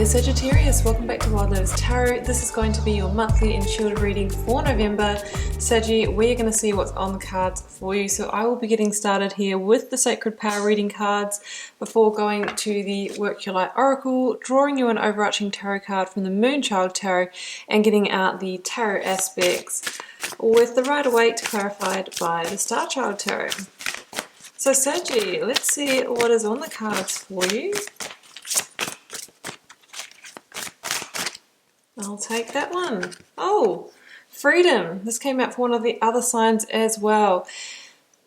there Sagittarius, welcome back to Wild Lotus Tarot. This is going to be your monthly intuitive reading for November. Saggy, we're going to see what's on the cards for you. So I will be getting started here with the Sacred Power reading cards before going to the Work Your Light Oracle, drawing you an overarching tarot card from the Moonchild Tarot and getting out the tarot aspects with the Rider-Waite clarified by the Starchild Tarot. So Saggy, let's see what is on the cards for you. I'll take that one. Oh, freedom. This came out for one of the other signs as well.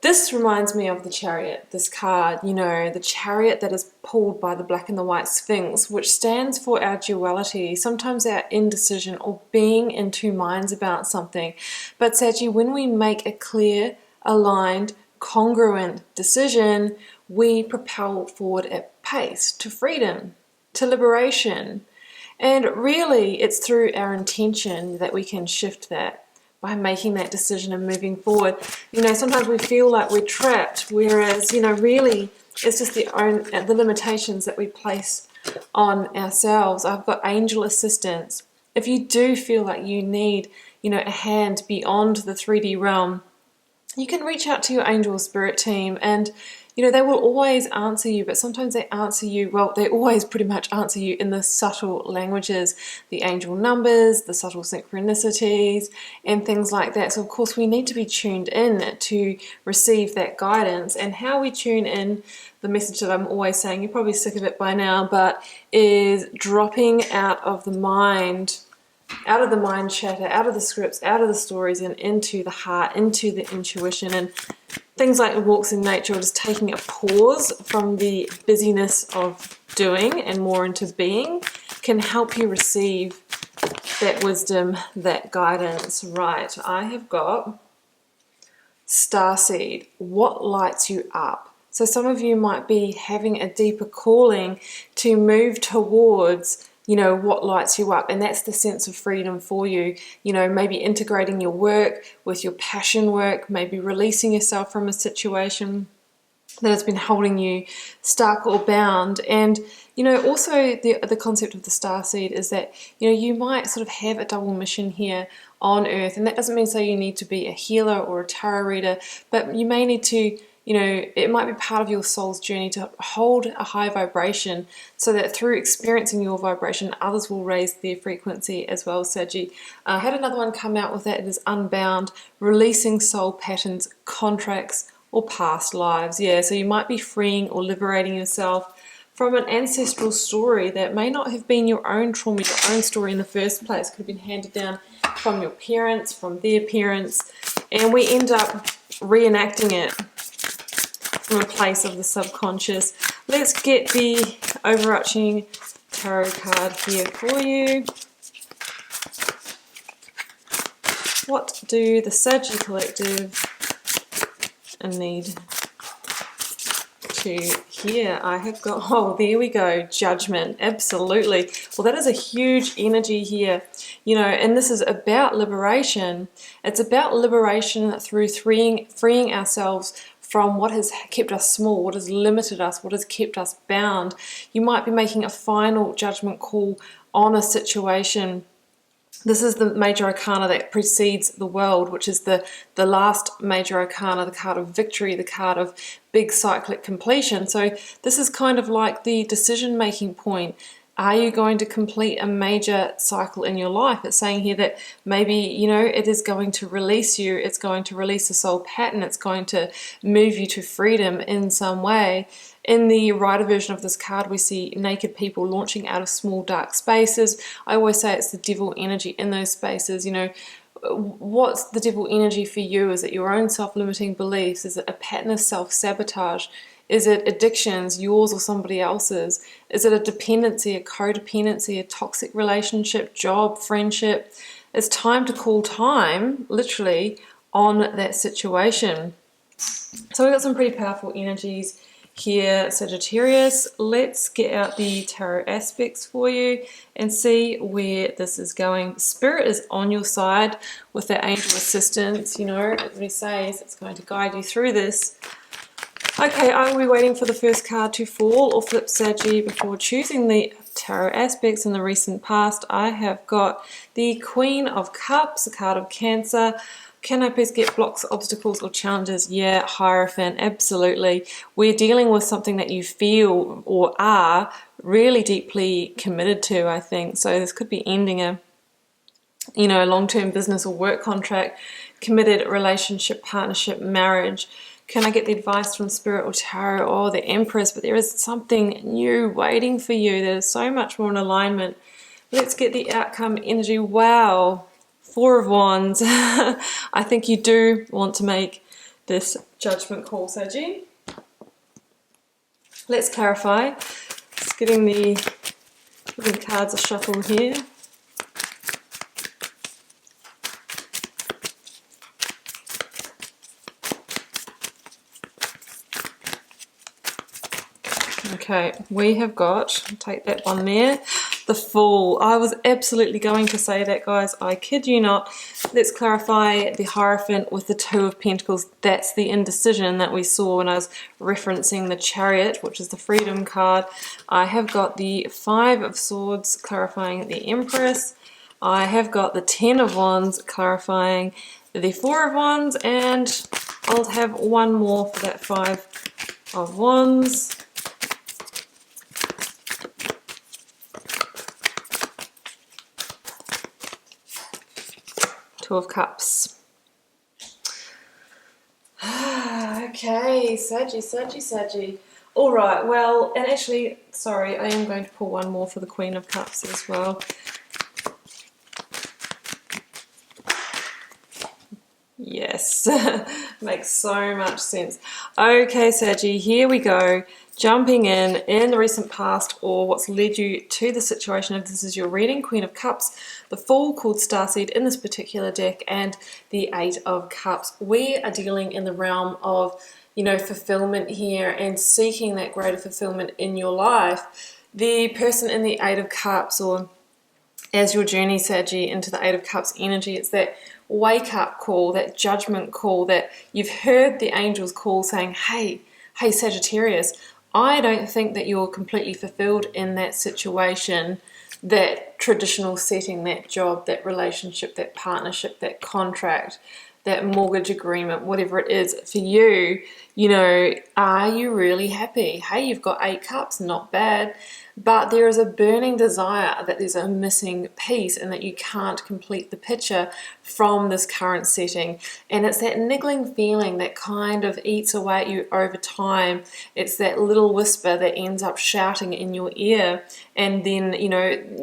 This reminds me of the Chariot, this card, you know, the Chariot that is pulled by the black and the white Sphinx, which stands for our duality, sometimes our indecision or being in two minds about something. But Saggy, when we make a clear, aligned, congruent decision, we propel forward at pace to freedom, to liberation. And really, it's through our intention that we can shift that by making that decision and moving forward. You know, sometimes we feel like we're trapped, whereas, you know, really it's just the limitations that we place on ourselves. I've got angel assistance. If you do feel like you need, you know, a hand beyond the 3D realm, you can reach out to your angel spirit team and, you know, they will always answer you, but sometimes they answer you, well, they always pretty much answer you in the subtle languages, the angel numbers, the subtle synchronicities, and things like that. So, of course, we need to be tuned in to receive that guidance. And how we tune in, the message that I'm always saying, you're probably sick of it by now, but is dropping out of the mind chatter, out of the scripts, out of the stories, and into the heart, into the intuition. And things like walks in nature, or just taking a pause from the busyness of doing and more into being, can help you receive that wisdom, that guidance. Right, I have got Starseed. What lights you up? So some of you might be having a deeper calling to move towards, you know, what lights you up, and that's the sense of freedom for you. You know, maybe integrating your work with your passion work, maybe releasing yourself from a situation that has been holding you stuck or bound. And, you know, also the concept of the starseed is that, you know, you might sort of have a double mission here on Earth, and that doesn't mean so you need to be a healer or a tarot reader, but you may need to, you know, it might be part of your soul's journey to hold a high vibration so that through experiencing your vibration, others will raise their frequency as well, Saggy. I had another one come out with that. It is unbound, releasing soul patterns, contracts, or past lives. Yeah, so you might be freeing or liberating yourself from an ancestral story that may not have been your own trauma, your own story in the first place. Could have been handed down from your parents, from their parents, and we end up reenacting it from a place of the subconscious. Let's get the overarching tarot card here for you. What do the SAGI collective need to hear? I have got, oh, there we go, judgment. Absolutely. Well, that is a huge energy here, you know, and this is about liberation. It's about liberation through freeing ourselves from what has kept us small, what has limited us, what has kept us bound. You might be making a final judgment call on a situation. This is the major arcana that precedes the world, which is the last major arcana, the card of victory, the card of big cyclic completion. So this is kind of like the decision-making point. Are you going to complete a major cycle in your life? It's saying here that maybe, you know, it is going to release you. It's going to release a soul pattern. It's going to move you to freedom in some way. In the Rider version of this card, we see naked people launching out of small dark spaces. I always say it's the devil energy in those spaces. You know, what's the devil energy for you? Is it your own self-limiting beliefs? Is it a pattern of self-sabotage? Is it addictions, yours or somebody else's? Is it a dependency, a codependency, a toxic relationship, job, friendship? It's time to call time, literally, on that situation. So we've got some pretty powerful energies here, Sagittarius. Let's get out the tarot aspects for you and see where this is going. Spirit is on your side with that angel assistance. You know, as he says, it's going to guide you through this. Okay, I will be waiting for the first card to fall or flip Saggy before choosing the tarot aspects in the recent past, I have got the Queen of Cups, a card of Cancer. Can I please get blocks, obstacles, or challenges? Yeah, Hierophant, absolutely. We're dealing with something that you feel or are really deeply committed to, I think. So this could be ending a long-term business or work contract, committed relationship, partnership, marriage. Can I get the advice from Spirit or Tarot? Oh, the Empress, but there is something new waiting for you. There's so much more in alignment. Let's get the outcome energy. Wow, Four of Wands. I think you do want to make this judgment call, Sagi. Let's clarify. Just giving the cards a shuffle here. Okay, we have got, take that one there, the Fool. I was absolutely going to say that, guys. I kid you not. Let's clarify the Hierophant with the Two of Pentacles. That's the indecision that we saw when I was referencing the Chariot, which is the Freedom card. I have got the Five of Swords clarifying the Empress. I have got the Ten of Wands clarifying the Four of Wands, and I'll have one more for that Five of Wands. Two of Cups. Okay, Saggy. All right, well, and actually, sorry, I am going to pull one more for the Queen of Cups as well. Yes, makes so much sense. Okay, Saggy, here we go. Jumping in the recent past, or what's led you to the situation. If this is your reading, Queen of Cups, the Fool called Starseed in this particular deck, and the Eight of Cups. We are dealing in the realm of, fulfillment here and seeking that greater fulfillment in your life. The person in the Eight of Cups, or as your journey, Saggy, into the Eight of Cups energy, it's that wake up call, that judgment call, that you've heard the angels call saying, hey, Sagittarius, I don't think that you're completely fulfilled in that situation, that traditional setting, that job, that relationship, that partnership, that contract, that mortgage agreement, whatever it is for you. Are you really happy? Hey, you've got 8 cups, not bad. But there is a burning desire that there's a missing piece and that you can't complete the picture from this current setting. And it's that niggling feeling that kind of eats away at you over time. It's that little whisper that ends up shouting in your ear. And then,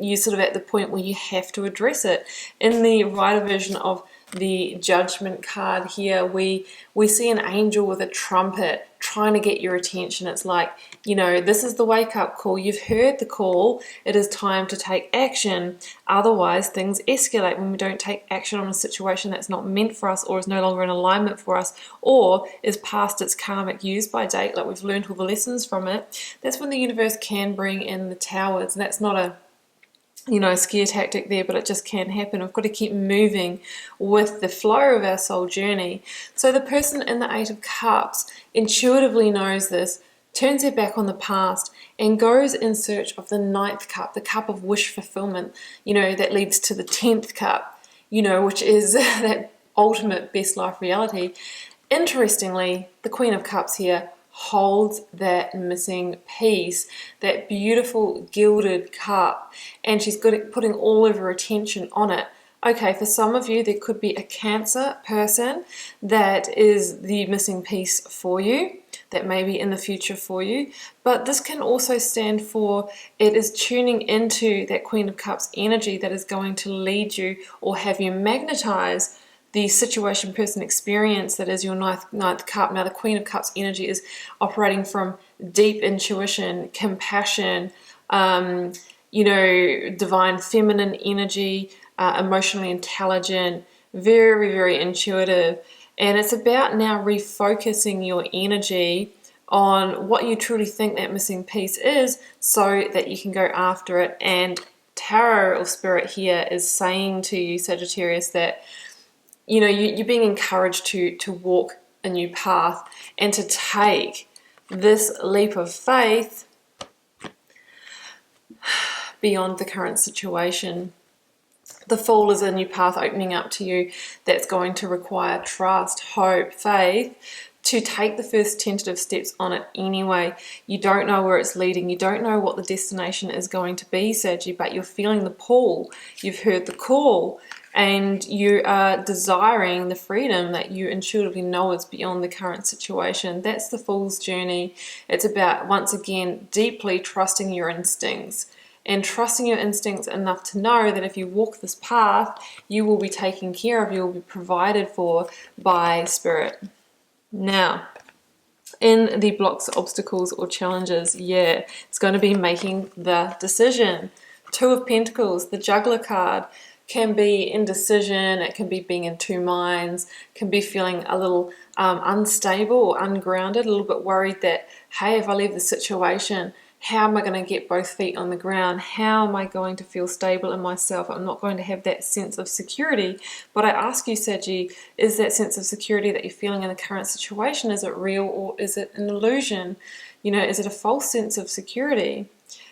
you're sort of at the point where you have to address it. In the writer version of the Judgment card here, we see an angel with a trumpet trying to get your attention. It's like, this is the wake-up call. You've heard the call. It is time to take action. Otherwise, things escalate when we don't take action on a situation that's not meant for us, or is no longer in alignment for us, or is past its karmic use-by date, like we've learned all the lessons from it. That's when the universe can bring in the towers, and that's not a scare tactic there, but it just can happen. We've got to keep moving with the flow of our soul journey. So the person in the Eight of Cups intuitively knows this, turns their back on the past, and goes in search of the 9th cup, the cup of wish fulfillment, that leads to the 10th cup, which is that ultimate best life reality. Interestingly, the Queen of Cups here holds that missing piece, that beautiful gilded cup, and she's good at putting all of her attention on it. Okay, for some of you, there could be a Cancer person that is the missing piece for you, that may be in the future for you, but this can also stand for, it is tuning into that Queen of Cups energy that is going to lead you or have you magnetize the situation, person, experience that is your ninth cup. Now, the Queen of Cups energy is operating from deep intuition, compassion, divine feminine energy, emotionally intelligent, very, very intuitive. And it's about now refocusing your energy on what you truly think that missing piece is, so that you can go after it. And Tarot or Spirit here is saying to you, Sagittarius, that you're being encouraged to walk a new path and to take this leap of faith, beyond the current situation. The Fool is a new path opening up to you that's going to require trust, hope, faith to take the first tentative steps on it anyway. You don't know where it's leading. You don't know what the destination is going to be, Saggy, but you're feeling the pull. You've heard the call, and you are desiring the freedom that you intuitively know is beyond the current situation. That's the Fool's journey. It's about, once again, deeply trusting your instincts. And trusting your instincts enough to know that if you walk this path, you will be taken care of, you will be provided for by Spirit. Now, in the blocks, obstacles, or challenges, yeah, it's going to be making the decision. Two of Pentacles, the Juggler card, can be indecision, it can be being in two minds, can be feeling a little unstable or ungrounded, a little bit worried that, hey, if I leave the situation, how am I going to get both feet on the ground? How am I going to feel stable in myself? I'm not going to have that sense of security. But I ask you, Saggy, is that sense of security that you're feeling in the current situation, is it real or is it an illusion? You know, is it a false sense of security?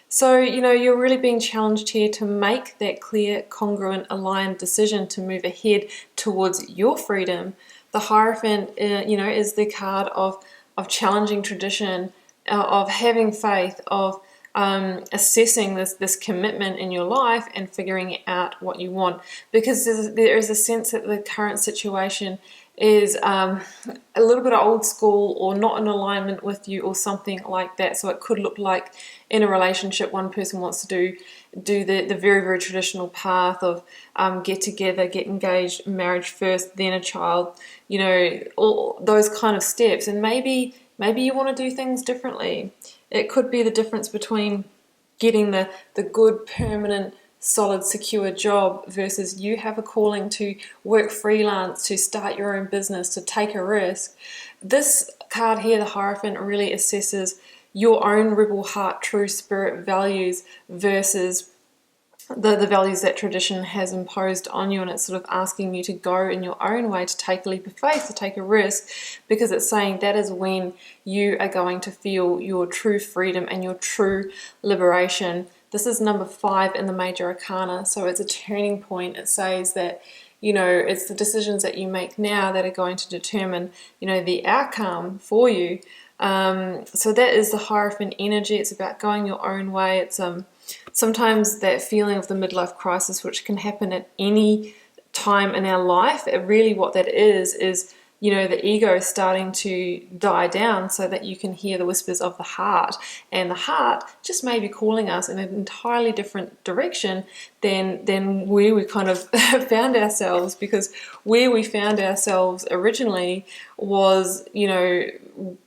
So, you know, you're really being challenged here to make that clear, congruent, aligned decision to move ahead towards your freedom. The Hierophant, you know, is the card of challenging tradition, of having faith, of assessing this commitment in your life and figuring out what you want. Because there is a sense that the current situation is a little bit of old school or not in alignment with you or something like that. So it could look like in a relationship one person wants to do the very, very traditional path of get together, get engaged, marriage first, then a child, you know, all those kind of steps. And maybe you want to do things differently. It could be the difference between getting the good, permanent, solid, secure job versus you have a calling to work freelance, to start your own business, to take a risk. This card here, the Hierophant, really assesses your own rebel heart, true spirit values versus the values that tradition has imposed on you, and it's sort of asking you to go in your own way, to take a leap of faith, to take a risk, because it's saying that is when you are going to feel your true freedom and your true liberation. This is number 5 in the Major Arcana, so it's a turning point. It says that, you know, it's the decisions that you make now that are going to determine, you know, the outcome for you. So that is the Hierophant energy. It's about going your own way. It's sometimes that feeling of the midlife crisis, which can happen at any time in our life. Really what that is, you know, the ego starting to die down so that you can hear the whispers of the heart. And the heart just may be calling us in an entirely different direction than where we kind of found ourselves, because where we found ourselves originally was, you know,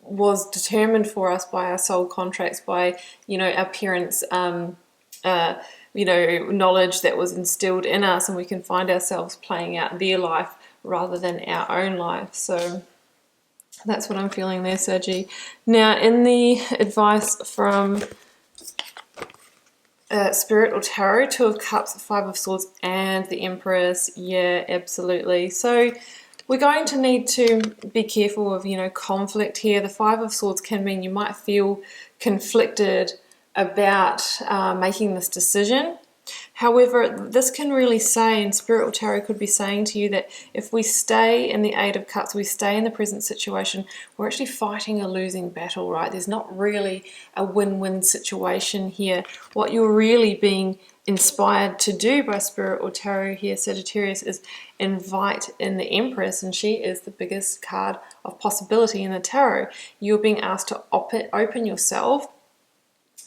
was determined for us by our soul contracts, by, you know, our parents' you know, knowledge that was instilled in us, and we can find ourselves playing out their life rather than our own life. So that's what I'm feeling there, Sagittarius. Now, in the advice from Spirit or Tarot, 2 of Cups, 5 of Swords, and the Empress, yeah, absolutely. So we're going to need to be careful of, you know, conflict here. The 5 of Swords can mean you might feel conflicted about making this decision. However, this can really say, and Spirit or Tarot could be saying to you, that if we stay in the 8 of Cups, we stay in the present situation, we're actually fighting a losing battle, right? There's not really a win-win situation here. What you're really being inspired to do by Spirit or Tarot here, Sagittarius, is invite in the Empress, and she is the biggest card of possibility in the Tarot. You're being asked to open yourself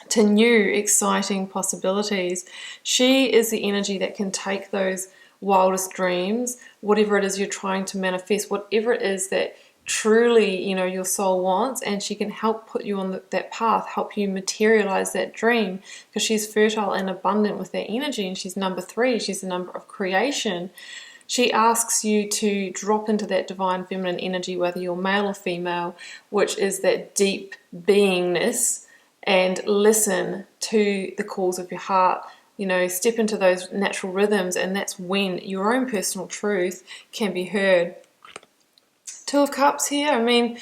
to new, exciting possibilities. She is the energy that can take those wildest dreams, whatever it is you're trying to manifest, whatever it is that truly, you know, your soul wants, and she can help put you on that path, help you materialize that dream, because she's fertile and abundant with that energy, and she's number 3, she's the number of creation. She asks you to drop into that divine feminine energy, whether you're male or female, which is that deep beingness, and listen to the calls of your heart. You know, step into those natural rhythms, and that's when your own personal truth can be heard. 2 of Cups here, I mean,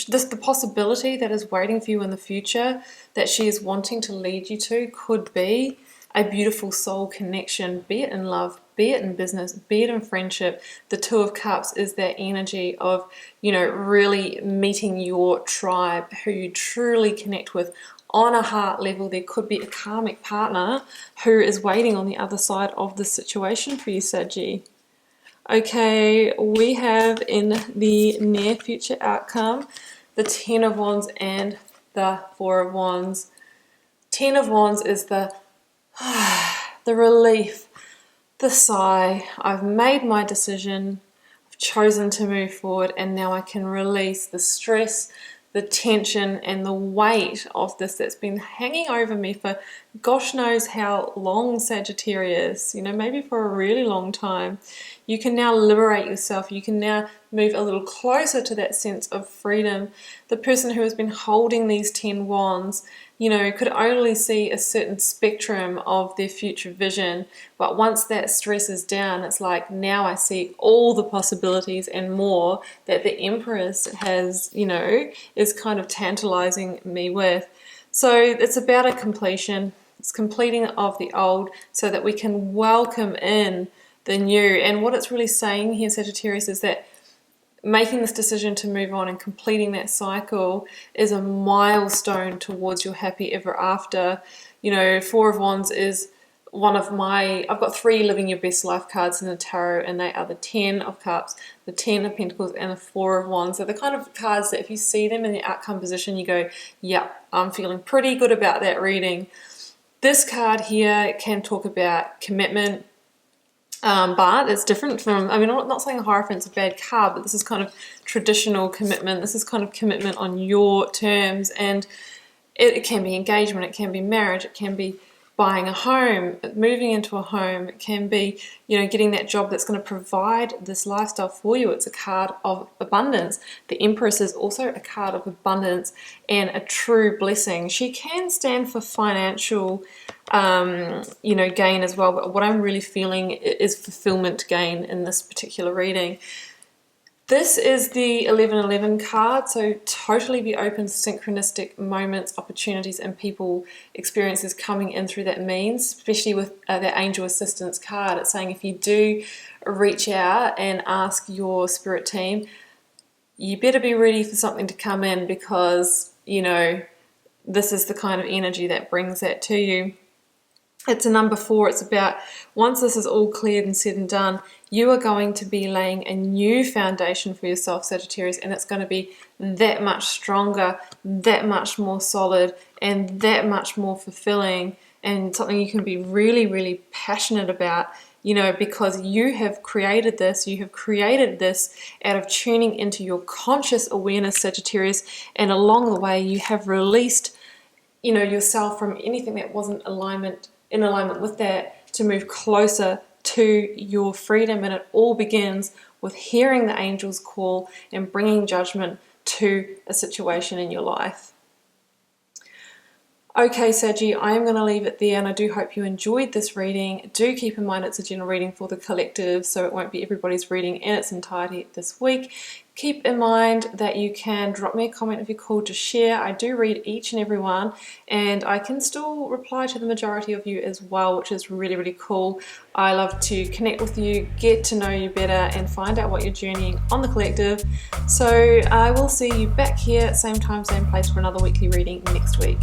the possibility that is waiting for you in the future that she is wanting to lead you to could be a beautiful soul connection, be it in love, be it in business, be it in friendship. The Two of Cups is that energy of, you know, really meeting your tribe, who you truly connect with on a heart level. There could be a karmic partner who is waiting on the other side of the situation for you, Sagittarius. Okay, we have in the near future outcome the Ten of Wands and the Four of Wands. Ten of Wands is the relief, the sigh. I've made my decision, I've chosen to move forward, and now I can release the stress, the tension, and the weight of this that's been hanging over me for gosh knows how long, Sagittarius, you know, maybe for a really long time. You can now liberate yourself. You can now move a little closer to that sense of freedom. The person who has been holding these 10 wands, you know, could only see a certain spectrum of their future vision. But once that stress is down, it's like, now I see all the possibilities and more that the Empress has, you know, is kind of tantalizing me with. So it's about a completion. It's completing of the old so that we can welcome in the new. And what it's really saying here, Sagittarius, is that making this decision to move on and completing that cycle is a milestone towards your happy ever after. You know, Four of Wands is one of my, I've got 3 living your best life cards in the tarot, and they are the 10 of Cups, the 10 of Pentacles, and the 4 of Wands. They're the kind of cards that if you see them in the outcome position, you go, yeah, I'm feeling pretty good about that reading. This card here can talk about commitment, but it's different from, I mean, I'm not saying Hierophant's a bad card, but this is kind of traditional commitment. This is kind of commitment on your terms, and it can be engagement, it can be marriage, it can be buying a home, moving into a home, it can be, you know, getting that job that's going to provide this lifestyle for you. It's a card of abundance. The Empress is also a card of abundance and a true blessing. She can stand for financial, you know, gain as well, but what I'm really feeling is fulfillment gain in this particular reading. This is the 1111 card, so totally be open to synchronistic moments, opportunities, and people experiences coming in through that means, especially with that angel assistance card. It's saying if you do reach out and ask your spirit team, you better be ready for something to come in, because, you know, this is the kind of energy that brings that to you. It's a number 4. It's about, once this is all cleared and said and done, you are going to be laying a new foundation for yourself, Sagittarius, and it's going to be that much stronger, that much more solid, and that much more fulfilling, and something you can be really, really passionate about, you know, because you have created this. You have created this out of tuning into your conscious awareness, Sagittarius, and along the way you have released, you know, yourself from anything that wasn't in alignment with that, to move closer to your freedom. And it all begins with hearing the angel's call and bringing judgment to a situation in your life. Okay, Saggy, I am going to leave it there, and I do hope you enjoyed this reading. Do keep in mind it's a general reading for the collective, so it won't be everybody's reading in its entirety this week. Keep in mind that you can drop me a comment if you're called to share. I do read each and every one, and I can still reply to the majority of you as well, which is really, really cool. I love to connect with you, get to know you better, and find out what you're journeying on the collective. So I will see you back here, same time, same place, for another weekly reading next week.